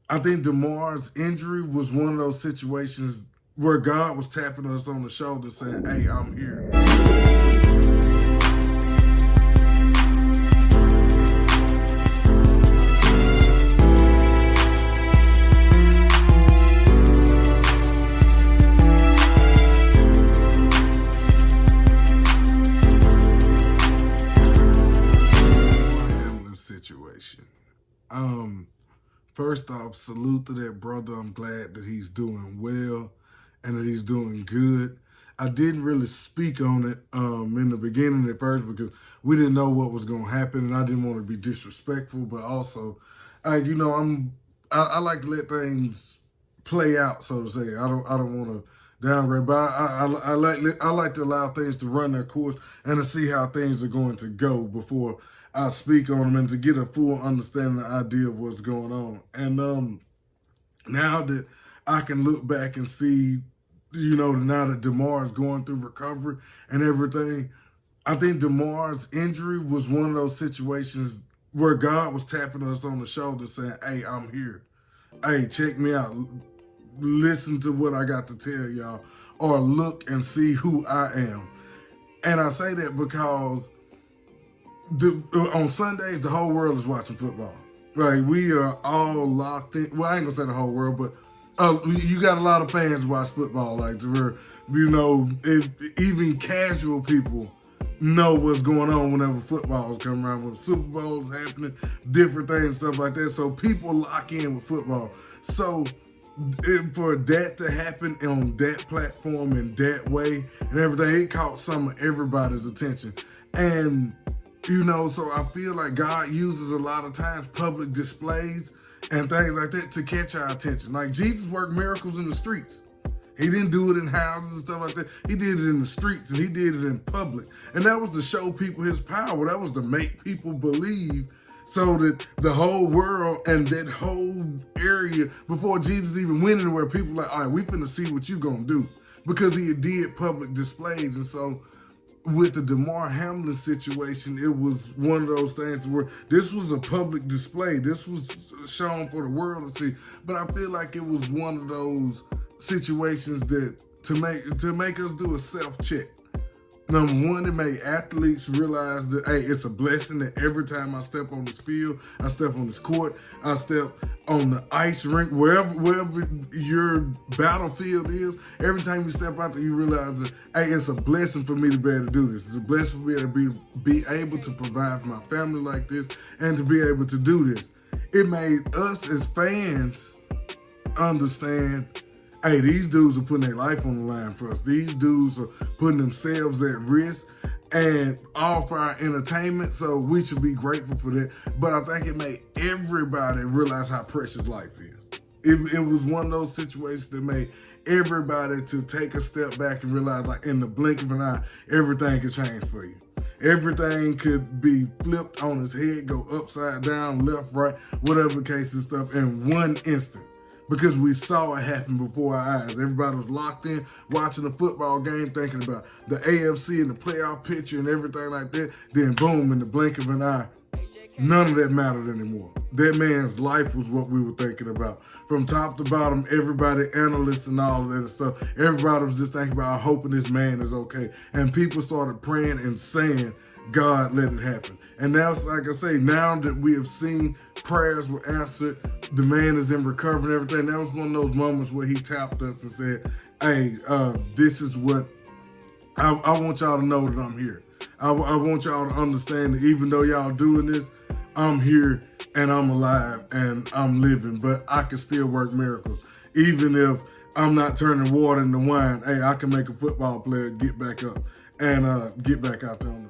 I think Damar's injury was one of those situations where God was tapping us on the shoulder saying, hey, I'm here. Hamlin situation. First off, salute to that brother. I'm glad that he's doing well and that he's doing good. I didn't really speak on it in the beginning at first because we didn't know what was going to happen, and I didn't want to be disrespectful. But also, I like to let things play out, so to say. I don't want to downgrade, but I like to allow things to run their course and to see how things are going to go before I speak on them and to get a full understanding and idea of what's going on. And now that I can look back and see, now that Damar is going through recovery and everything, I think Damar's injury was one of those situations where God was tapping us on the shoulder saying, hey, I'm here. Hey, check me out. Listen to what I got to tell y'all, or look and see who I am. And I say that because on Sundays, the whole world is watching football. Right? We are all locked in. Well, I ain't gonna say the whole world, but you got a lot of fans watch football. Like, where, even casual people know what's going on whenever football is coming around, when the Super Bowl is happening, different things, stuff like that. So people lock in with football. So for that to happen on that platform in that way and everything, it caught some of everybody's attention. And so I feel like God uses a lot of times public displays and things like that to catch our attention. Like, Jesus worked miracles in the streets. He didn't do it in houses and stuff like that. He did it in the streets, and he did it in public. And that was to show people his power. That was to make people believe, so that the whole world and that whole area, before Jesus even went anywhere, people were like, all right, we finna see what you gonna do. Because he did public displays. And so with the Damar Hamlin situation, it was one of those things where this was a public display. This was shown for the world to see. But I feel like it was one of those situations that to make us do a self-check. Number one, it made athletes realize that, hey, it's a blessing that every time I step on this field, I step on this court, I step on the ice rink, wherever your battlefield is, every time you step out there, you realize that, hey, it's a blessing for me to be able to do this. It's a blessing for me to be able to provide for my family like this and to be able to do this. It made us as fans understand, hey, these dudes are putting their life on the line for us. These dudes are putting themselves at risk and all for our entertainment, so we should be grateful for that. But I think it made everybody realize how precious life is. It was one of those situations that made everybody to take a step back and realize, like, in the blink of an eye, everything could change for you. Everything could be flipped on its head, go upside down, left, right, whatever the case and stuff, in one instant. Because we saw it happen before our eyes. Everybody was locked in watching the football game, thinking about the AFC and the playoff picture and everything like that. Then boom, in the blink of an eye, none of that mattered anymore. That man's life was what we were thinking about. From top to bottom, everybody, analysts and all of that stuff, everybody was just thinking about hoping this man is okay. And people started praying and saying, God, let it happen. And now, like I say, now that we have seen prayers were answered, the man is in recovery and everything, that was one of those moments where he tapped us and said, hey, this is what, I want y'all to know that I'm here. I want y'all to understand that even though y'all doing this, I'm here and I'm alive and I'm living, but I can still work miracles. Even if I'm not turning water into wine, hey, I can make a football player get back up and get back out there on the